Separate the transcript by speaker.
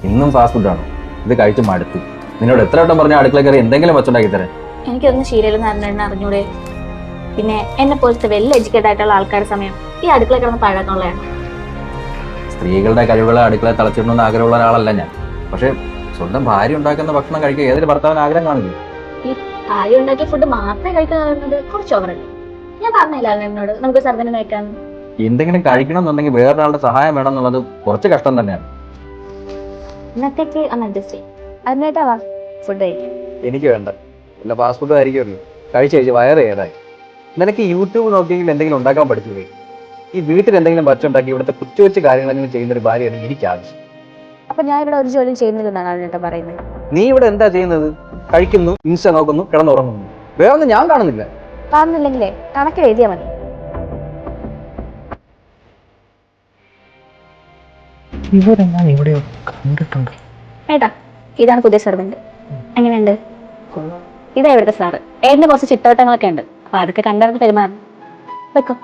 Speaker 1: ഇന്നും ഫാസ്റ്റ് ഫുഡാണ്. ഇത് കഴിച്ച് മടുത്തു. നിന്നോട് എത്ര വട്ടം പറഞ്ഞ അടുക്കള കയറി എന്തെങ്കിലും വെച്ചുണ്ടാക്കി തരാൻ.
Speaker 2: എനിക്കൊന്നും ശീലയിലെന്ന് അറിഞ്ഞിട്ട് അറിഞ്ഞൂടെ. പിന്നെ എന്നെ പോലത്തെ വെൽ എഡ്യൂക്കേറ്റഡ് ആയിട്ടുള്ള ആൾക്കാരുടെ സമയം ഈ അടുക്കള കിടന്ന് പഴക്കമുള്ളതാണ്.
Speaker 1: സ്ത്രീകളുടെ കഴിവുകളെ അടുക്കള തളച്ചിടണമെന്ന് ആഗ്രഹമുള്ള ഒരാളല്ല ഞാൻ. പക്ഷെ സ്വന്തം ഭാര്യ ഉണ്ടാക്കുന്ന ഭക്ഷണം കഴിക്കുക ഏതൊരു ഭർത്താവിന് ആഗ്രഹം കാണില്ല.
Speaker 2: ഈ ഭാര്യ ഉണ്ടാക്കിയ ഫുഡ് മാത്രമേ കഴിക്കുന്നത് കുറച്ച് ഓവറല്ലേ. ഞാൻ പറഞ്ഞില്ല എന്നോട് നമുക്ക് സർവ്വനം കഴിക്കാൻ.
Speaker 1: എന്തെങ്കിലും കഴിക്കണം എന്നുണ്ടെങ്കിൽ വേറൊരാളുടെ സഹായം വേണം എന്നുള്ളത് കുറച്ച് കഷ്ടം തന്നെയാണ്.
Speaker 2: ഇന്നത്തേക്ക് ഒന്ന് അഡ്ജസ്റ്റ് ചെയ്യും. അതിനായിട്ടാ വാ ഫുഡ് കഴിക്കും.
Speaker 1: എനിക്ക് വേണ്ട. അല്ല ഫാസ്റ്റ് ഫുഡ് ആയിരിക്കുമല്ലോ. കഴിച്ച് വയറ് ഏതായി. നിനക്ക് യൂട്യൂബ് നോക്കിയെങ്കിൽ എന്തെങ്കിലും ഉണ്ടാക്കാൻ പഠിച്ചു. ഈ വീട്ടിൽ എന്തെങ്കിലും വച്ചുണ്ടാക്കി ഇവിടുത്തെ കൊച്ചു കൊച്ചു കാര്യങ്ങളെങ്കിലും ചെയ്യുന്ന ഒരു ഭാര്യയാണ് എനിക്ക് ആവശ്യം.
Speaker 2: അപ്പൊ ഞാൻ ഇവിടെ ഒരു ജോലി ചെയ്യുന്നില്ലെന്നാണ് അതിനേട്ടാ പറയുന്നത്.
Speaker 1: നീ ഇവിടെ എന്താ ചെയ്യുന്നത്? കഴിക്കുന്നു, ഇൻസ്റ്റ നോക്കുന്നു, കിടന്നുറങ്ങുന്നു. വേറെ ഒന്നും ഞാൻ കാണുന്നില്ല.
Speaker 2: കാണുന്നില്ലെങ്കിലേ കണക്കിൽ എഴുതിയാൽ മതി.
Speaker 1: ഇവരെ ഞാൻ ഇവിടെയോ കണ്ടിട്ടുണ്ട്.
Speaker 2: ഏട്ടാ ഇതാണ് പുതിയ സർവന്റ്. എങ്ങനെയുണ്ട്? ഇതാ ഇവിടുത്തെ സാറ്. ഏതിന്റെ കുറച്ച് ചിട്ടവട്ടങ്ങളൊക്കെ ഉണ്ട്. അപ്പൊ അതൊക്കെ കണ്ടറിഞ്ഞ് പെരുമാറും. വെക്കോ.